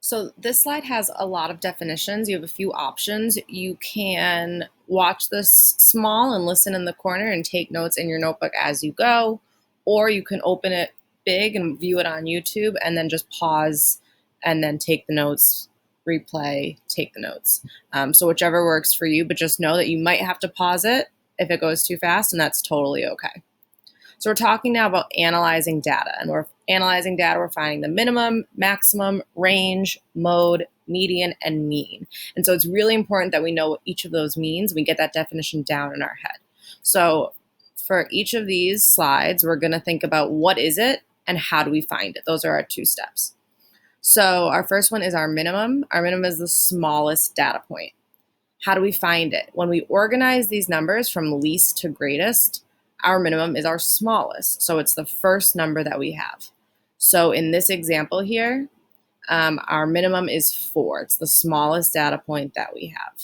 So this slide has a lot of definitions. You have a few options. You can watch this small and listen in the corner and take notes in your notebook as you go, or you can open it big and view it on YouTube and then just pause and then take the notes, replay, take the notes. So whichever works for you, but just know that you might have to pause it if it goes too fast, and that's totally okay. So we're talking now about analyzing data, and we're analyzing data, we're finding the minimum, maximum, range, mode, median, and mean. And so it's really important that we know what each of those means. We get that definition down in our head. So for each of these slides, we're going to think about what is it and how do we find it. Those are our two steps. So our first one is our minimum. Our minimum is the smallest data point. How do we find it? When we organize these numbers from least to greatest, our minimum is our smallest. So it's the first number that we have. So in this example here, our minimum is 4. It's the smallest data point that we have.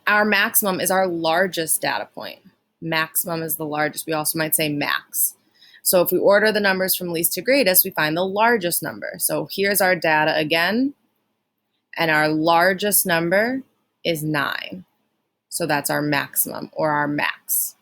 Our maximum is our largest data point. Maximum is the largest. We also might say max. So if we order the numbers from least to greatest, we find the largest number. So here's our data again, and our largest number is 9. So that's our maximum or our max.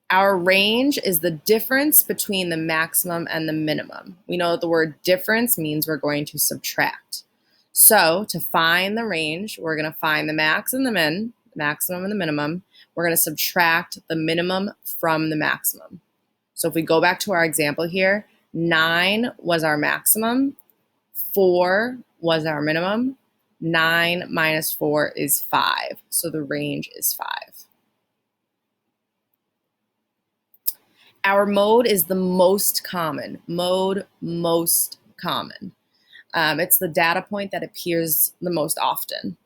Our range is the difference between the maximum and the minimum. We know that the word difference means we're going to subtract. So to find the range, we're going to find the max and the min, the maximum and the minimum. We're going to subtract the minimum from the maximum. So if we go back to our example here, 9 was our maximum, 4 was our minimum, 9 minus 4 is 5. So the range is 5. Our mode is the most common. Mode, most common. It's the data point that appears the most often.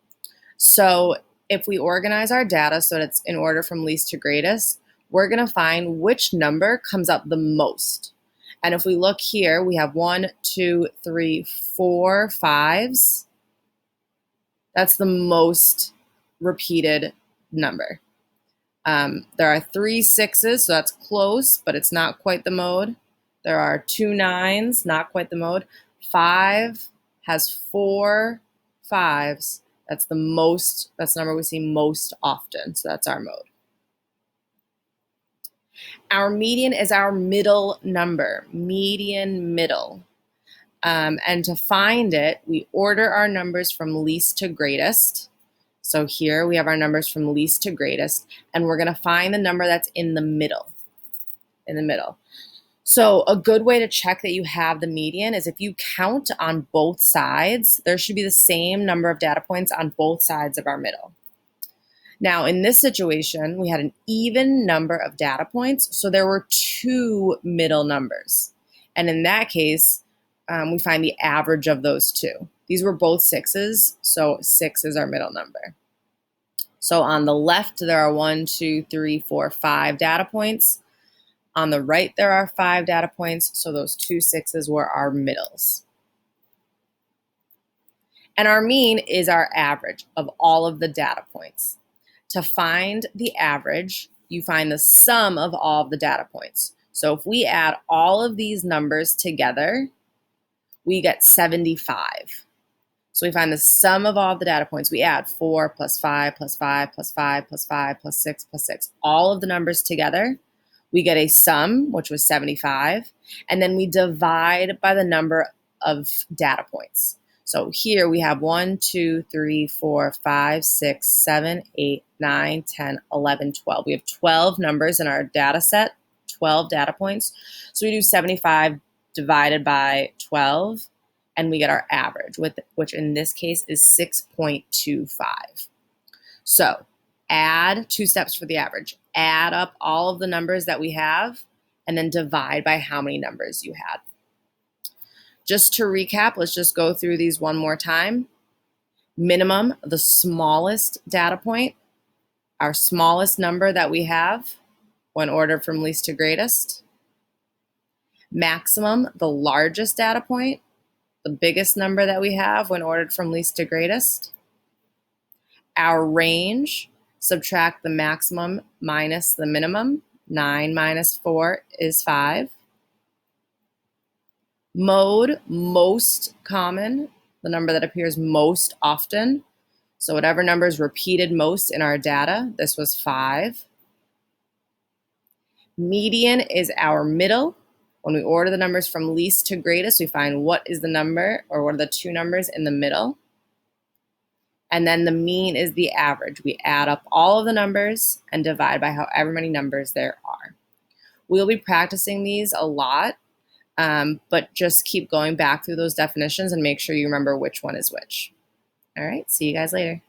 So if we organize our data so that it's in order from least to greatest, we're going to find which number comes up the most. And if we look here, we have 1, 2, 3, 4 5s. That's the most repeated number. There are 3 6s, so that's close, but it's not quite the mode. There are 2 9s, not quite the mode. 5 has 4 5s. That's the number we see most often, so that's our mode. Our median is our middle number, median middle. And to find it, we order our numbers from least to greatest. So here we have our numbers from least to greatest, and we're going to find the number that's in the middle. So a good way to check that you have the median is if you count on both sides, there should be the same number of data points on both sides of our middle. Now, in this situation, we had an even number of data points, so there were 2 middle numbers. And in that case, we find the average of those 2. These were both 6s, so 6 is our middle number. So on the left, there are 1, 2, 3, 4, 5 data points. On the right, there are 5 data points, so those 2 6s were our middles. And our mean is our average of all of the data points. To find the average, you find the sum of all of the data points. So if we add all of these numbers together, we get 75. So we find the sum of all of the data points. We add 4 plus 5 plus 5 plus 5 plus 5 plus 6 plus 6. All of the numbers together, we get a sum, which was 75. And then we divide by the number of data points. So here we have 1, 2, 3, 4, 5, 6, 7, 8, 9, 10, 11, 12. We have 12 numbers in our data set, 12 data points. So we do 75 divided by 12, and we get our average, which in this case is 6.25. So add 2 steps for the average. Add up all of the numbers that we have, and then divide by how many numbers you had. Just to recap, let's just go through these one more time. Minimum, the smallest data point, our smallest number that we have when ordered from least to greatest. Maximum, the largest data point, the biggest number that we have when ordered from least to greatest. Our range, subtract the maximum minus the minimum, 9 minus 4 is 5. Mode, most common, the number that appears most often. So whatever number is repeated most in our data, this was 5. Median is our middle. When we order the numbers from least to greatest, we find what is the number or what are the two numbers in the middle. And then the mean is the average. We add up all of the numbers and divide by however many numbers there are. We'll be practicing these a lot, but just keep going back through those definitions and make sure you remember which one is which. All right, see you guys later.